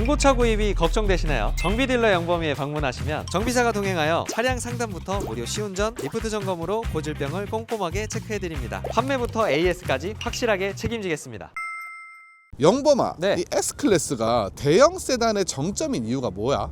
중고차 구입이 걱정되시나요? 정비딜러 영범이에 방문하시면 정비사가 동행하여 차량 상담부터 무료 시운전, 리프트 점검으로 고질병을 꼼꼼하게 체크해드립니다. 판매부터 AS까지 확실하게 책임지겠습니다. 영범아, 네. 이 S클래스가 대형 세단의 정점인 이유가 뭐야?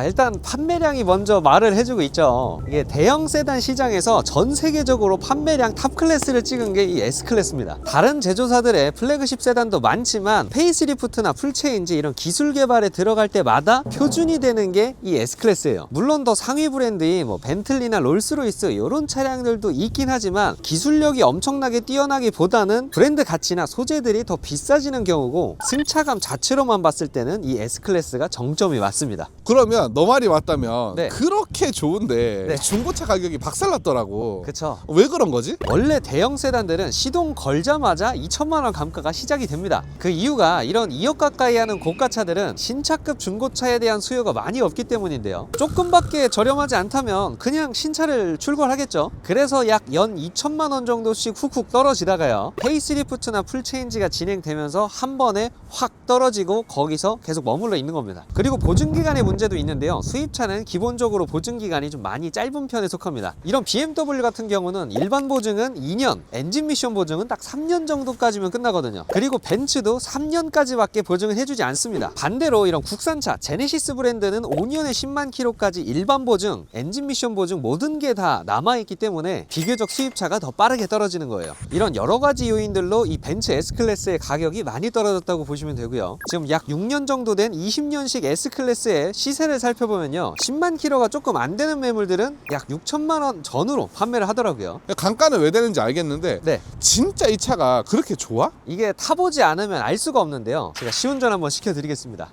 일단 판매량이 먼저 말을 해주고 있죠. 이게 대형 세단 시장에서 전 세계적으로 판매량 탑 클래스를 찍은 게 이 S클래스입니다. 다른 제조사들의 플래그십 세단도 많지만 페이스리프트나 풀체인지 이런 기술 개발에 들어갈 때마다 표준이 되는 게 이 S클래스예요. 물론 더 상위 브랜드인 벤틀리나 롤스로이스 이런 차량들도 있긴 하지만 기술력이 엄청나게 뛰어나기보다는 브랜드 가치나 소재들이 더 비싸지는 경우고 승차감 자체로만 봤을 때는 이 S클래스가 정점이 맞습니다. 그러면 너 말이 맞다면 네. 그렇게 좋은데 네. 중고차 가격이 박살났더라고. 그쵸. 왜 그런 거지? 원래 대형 세단들은 시동 걸자마자 2천만 원 감가가 시작이 됩니다. 그 이유가 이런 2억 가까이 하는 고가차들은 신차급 중고차에 대한 수요가 많이 없기 때문인데요. 조금밖에 저렴하지 않다면 그냥 신차를 출고하겠죠. 그래서 약 연 2천만 원 정도씩 훅훅 떨어지다가요. 페이스리프트나 풀체인지가 진행되면서 한 번에 확 떨어지고 거기서 계속 머물러 있는 겁니다. 그리고 보증기간의 문제도 있는데요. 수입차는 기본적으로 보증기간이 좀 많이 짧은 편에 속합니다. 이런 BMW 같은 경우는 일반 보증은 2년, 엔진 미션 보증은 딱 3년 정도까지면 끝나거든요. 그리고 벤츠도 3년까지밖에 보증을 해주지 않습니다. 반대로 이런 국산차, 제네시스 브랜드는 5년에 10만 킬로까지 일반 보증, 엔진 미션 보증 모든 게 다 남아있기 때문에 비교적 수입차가 더 빠르게 떨어지는 거예요. 이런 여러 가지 요인들로 이 벤츠 S클래스의 가격이 많이 떨어졌다고 보시면 되고요. 지금 약 6년 정도 된 20년식 S클래스의 시세를 살펴보면요. 10만 킬로가 조금 안 되는 매물들은 약 6천만 원 전후로 판매를 하더라고요. 감가는 왜 되는지 알겠는데 네. 진짜 이 차가 그렇게 좋아? 이게 타보지 않으면 알 수가 없는데요. 제가 시운전 한번 시켜드리겠습니다.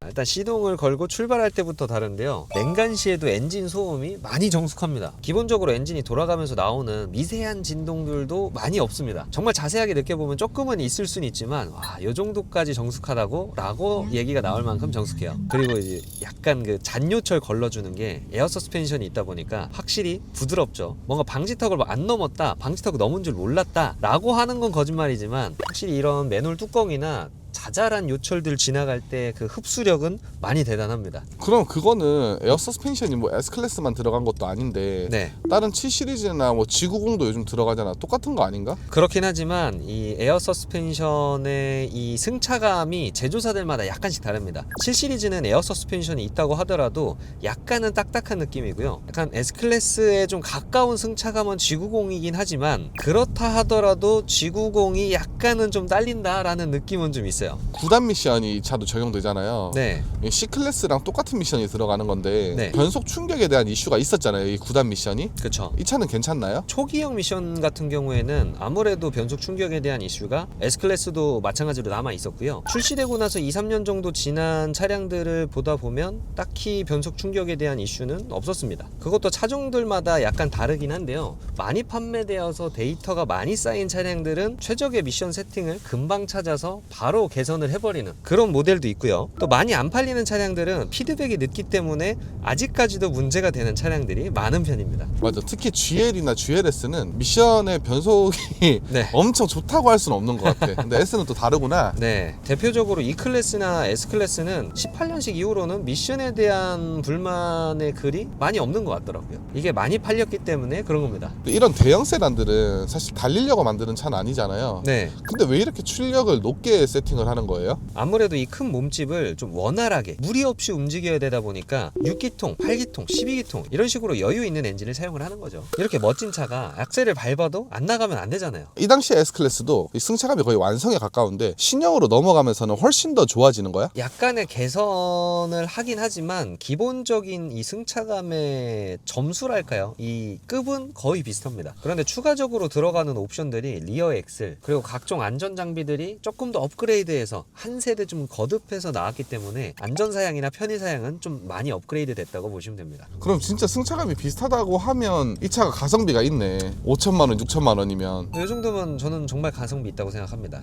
일단 시동을 걸고 출발할 때부터 다른데요. 냉간 시에도 엔진 소음이 많이 정숙합니다. 기본적으로 엔진이 돌아가면서 나오는 미세한 진동들도 많이 없습니다. 정말 자세하게 느껴보면 조금은 있을 수는 있지만 이 정도까지 정숙하다고? 라고 얘기가 나올 만큼 정숙해요. 그리고 이제 약간 그 잔요철 걸러주는 게 에어 서스펜션이 있다 보니까 확실히 부드럽죠. 뭔가 방지턱을 안 넘었다, 방지턱 넘은 줄 몰랐다 라고 하는 건 거짓말이지만 확실히 이런 맨홀 뚜껑이나 자잘한 요철들 지나갈 때 그 흡수력은 많이 대단합니다. 그럼 그거는 에어 서스펜션이 S클래스만 들어간 것도 아닌데 네. 다른 7 시리즈나 G90도 요즘 들어가잖아. 똑같은 거 아닌가? 그렇긴 하지만 이 에어 서스펜션의 이 승차감이 제조사들마다 약간씩 다릅니다. 7 시리즈는 에어 서스펜션이 있다고 하더라도 약간은 딱딱한 느낌이고요. 약간 S클래스에 좀 가까운 승차감은 G90이긴 하지만 그렇다 하더라도 G90이 약간은 좀 딸린다라는 느낌은 좀 있어요. 9단 미션이 이 차도 적용되잖아요. 네. 이 C클래스랑 똑같은 미션이 들어가는 건데 네. 변속 충격에 대한 이슈가 있었잖아요. 이 9단 미션이. 그쵸. 이 차는 괜찮나요? 초기형 미션 같은 경우에는 아무래도 변속 충격에 대한 이슈가 S클래스도 마찬가지로 남아 있었고요. 출시되고 나서 2-3년 정도 지난 차량들을 보다 보면 딱히 변속 충격에 대한 이슈는 없었습니다. 그것도 차종들마다 약간 다르긴 한데요. 많이 판매되어서 데이터가 많이 쌓인 차량들은 최적의 미션 세팅을 금방 찾아서 바로 개선을 해버리는 그런 모델도 있고요. 또 많이 안 팔리는 차량들은 피드백이 늦기 때문에 아직까지도 문제가 되는 차량들이 많은 편입니다. 맞아. 특히 GL이나 GLS는 미션의 변속이 네. 엄청 좋다고 할 수는 없는 것 같아. 근데 S는 또 다르구나. 네, 대표적으로 E클래스나 S클래스는 18년식 이후로는 미션에 대한 불만의 글이 많이 없는 것 같더라고요. 이게 많이 팔렸기 때문에 그런 겁니다. 이런 대형 세단들은 사실 달리려고 만드는 차는 아니잖아요. 네, 근데 왜 이렇게 출력을 높게 세팅을 하는 거예요? 아무래도 이 큰 몸집을 좀 원활하게 무리 없이 움직여야 되다 보니까 6기통, 8기통, 12기통 이런 식으로 여유 있는 엔진을 사용을 하는 거죠. 이렇게 멋진 차가 악셀을 밟아도 안 나가면 안 되잖아요. 이 당시 S클래스도 이 승차감이 거의 완성에 가까운데 신형으로 넘어가면서는 훨씬 더 좋아지는 거야? 약간의 개선을 하긴 하지만 기본적인 이 승차감의 점수랄까요? 이 급은 거의 비슷합니다. 그런데 추가적으로 들어가는 옵션들이 리어 엑셀 그리고 각종 안전 장비들이 조금 더 업그레이드해서 한 세대 좀 거듭해서 나왔기 때문에 안전사양이나 편의사양은 좀 많이 업그레이드 됐다고 보시면 됩니다. 그럼 진짜 승차감이 비슷하다고 하면 이 차가 가성비가 있네. 5천만 원, 6천만 원이면. 이 정도면 저는 정말 가성비 있다고 생각합니다.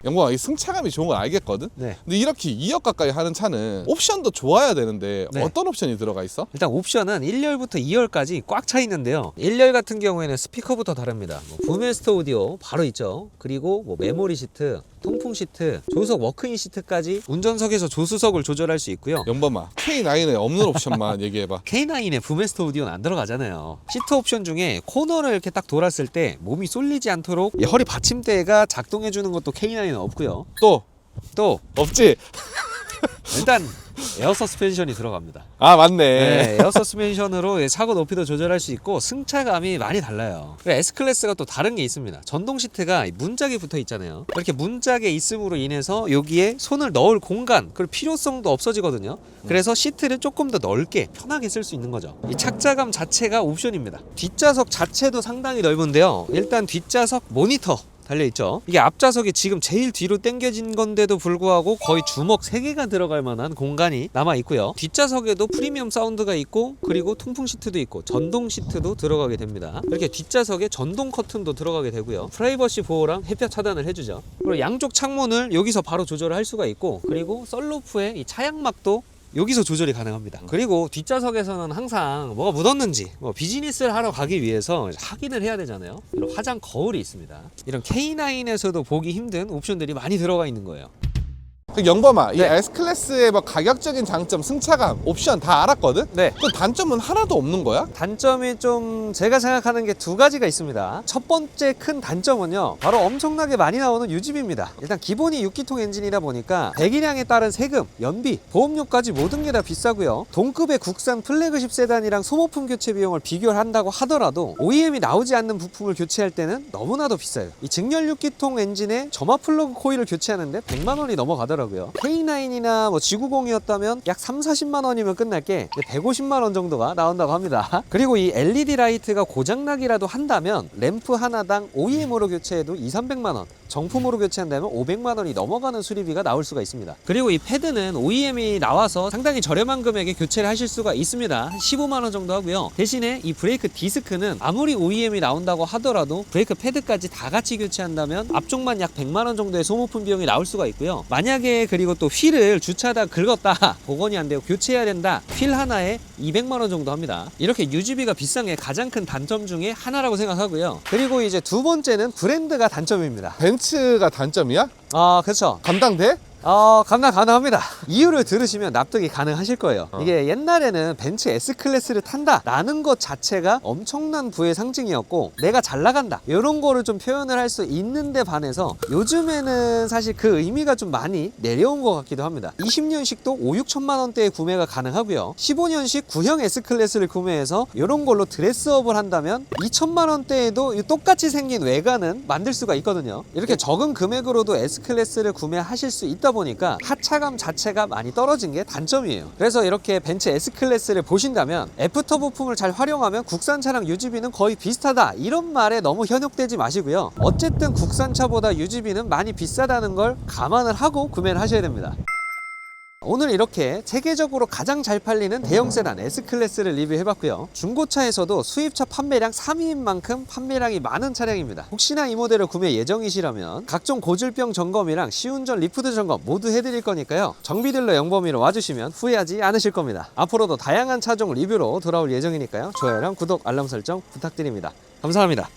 영광아, 이 승차감이 좋은 건 알겠거든? 네. 근데 이렇게 2억 가까이 하는 차는 옵션도 좋아야 되는데 네. 어떤 옵션이 들어가 있어? 일단 옵션은 1열부터 2열까지 꽉 차 있는데요. 1열 같은 경우에는 스피커부터 다릅니다. 부메스터 오디오 바로 있죠. 그리고 메모리 시트, 통풍 시트, 조수석 워크인 시트까지 운전석에서 조수석을 조절할 수 있고요. 영범아, K9에 없는 옵션만 얘기해봐. K9에 부메스터 오디오는 안 들어가잖아요. 시트 옵션 중에 코너를 이렇게 딱 돌았을 때 몸이 쏠리지 않도록 이 허리 받침대가 작동해주는 것도 K9에는 없고요. 또 없지? 일단 에어 서스펜션이 들어갑니다. 아 맞네. 네, 에어 서스펜션으로 차고 높이도 조절할 수 있고 승차감이 많이 달라요. 그리고 S클래스가 또 다른 게 있습니다. 전동 시트가 문짝이 붙어 있잖아요. 이렇게 문짝에 있음으로 인해서 여기에 손을 넣을 공간, 그리고 필요성도 없어지거든요. 그래서 시트를 조금 더 넓게 편하게 쓸 수 있는 거죠. 이 착자감 자체가 옵션입니다. 뒷좌석 자체도 상당히 넓은데요. 일단 뒷좌석 모니터 달려있죠. 이게 앞좌석이 지금 제일 뒤로 당겨진 건데도 불구하고 거의 주먹 3개가 들어갈 만한 공간이 남아있고요. 뒷좌석에도 프리미엄 사운드가 있고, 그리고 통풍 시트도 있고 전동 시트도 들어가게 됩니다. 이렇게 뒷좌석에 전동 커튼도 들어가게 되고요. 프라이버시 보호랑 햇볕 차단을 해주죠. 그리고 양쪽 창문을 여기서 바로 조절을 할 수가 있고, 그리고 썬루프의 이 차양막도 여기서 조절이 가능합니다. 그리고 뒷좌석에서는 항상 뭐가 묻었는지, 비즈니스를 하러 가기 위해서 확인을 해야 되잖아요. 이런 화장 거울이 있습니다. 이런 K9에서도 보기 힘든 옵션들이 많이 들어가 있는 거예요. 영범아, 이 네. S클래스의 뭐 가격적인 장점, 승차감, 옵션 다 알았거든? 네. 그 단점은 하나도 없는 거야? 단점이 좀 제가 생각하는 게 2가지가 있습니다. 첫 번째 큰 단점은요, 바로 엄청나게 많이 나오는 유지비입니다. 일단 기본이 6기통 엔진이다 보니까 배기량에 따른 세금, 연비, 보험료까지 모든 게 다 비싸고요. 동급의 국산 플래그십 세단이랑 소모품 교체 비용을 비교를 한다고 하더라도 OEM이 나오지 않는 부품을 교체할 때는 너무나도 비싸요. 이 직렬 6기통 엔진에 점화 플러그 코일을 교체하는데 100만 원이 넘어가더라고요. K9이나 뭐 G90이었다면 약 3-40만 원이면 끝날 게 150만 원 정도가 나온다고 합니다. 그리고 이 LED 라이트가 고장나기라도 한다면 램프 하나당 OEM으로 교체해도 2-300만 원, 정품으로 교체한다면 500만 원이 넘어가는 수리비가 나올 수가 있습니다. 그리고 이 패드는 OEM이 나와서 상당히 저렴한 금액에 교체를 하실 수가 있습니다. 한 15만 원 정도 하고요. 대신에 이 브레이크 디스크는 아무리 OEM이 나온다고 하더라도 브레이크 패드까지 다 같이 교체한다면 앞쪽만 약 100만 원 정도의 소모품 비용이 나올 수가 있고요. 만약에 그리고 또 휠을 주차하다 긁었다, 복원이 안 되고 교체해야 된다, 휠 하나에 200만 원 정도 합니다. 이렇게 유지비가 비싼 게 가장 큰 단점 중에 하나라고 생각하고요. 그리고 이제 2번째는 브랜드가 단점입니다. 벤츠가 단점이야? 아, 그렇죠. 감당돼? 감당 가능합니다. 이유를 들으시면 납득이 가능하실 거예요. 이게 옛날에는 벤츠 S클래스를 탄다 라는 것 자체가 엄청난 부의 상징이었고, 내가 잘 나간다 이런 거를 좀 표현을 할 수 있는데 반해서 요즘에는 사실 그 의미가 좀 많이 내려온 것 같기도 합니다. 20년식도 5-6천만 원대에 구매가 가능하고요. 15년식 구형 S클래스를 구매해서 이런 걸로 드레스업을 한다면 2천만 원대에도 똑같이 생긴 외관은 만들 수가 있거든요. 이렇게 적은 금액으로도 S클래스를 구매하실 수 있다 보니까 하차감 자체가 많이 떨어진 게 단점이에요. 그래서 이렇게 벤츠 S클래스를 보신다면 애프터 부품을 잘 활용하면 국산 차량 유지비는 거의 비슷하다, 이런 말에 너무 현혹되지 마시고요. 어쨌든 국산차보다 유지비는 많이 비싸다는 걸 감안을 하고 구매를 하셔야 됩니다. 오늘 이렇게 체계적으로 가장 잘 팔리는 대형 세단 S클래스를 리뷰해봤고요. 중고차에서도 수입차 판매량 3위인 만큼 판매량이 많은 차량입니다. 혹시나 이 모델을 구매 예정이시라면 각종 고질병 점검이랑 시운전 리프트 점검 모두 해드릴 거니까요. 정비딜러 영범이로 와주시면 후회하지 않으실 겁니다. 앞으로도 다양한 차종 리뷰로 돌아올 예정이니까요. 좋아요랑 구독, 알람 설정 부탁드립니다. 감사합니다.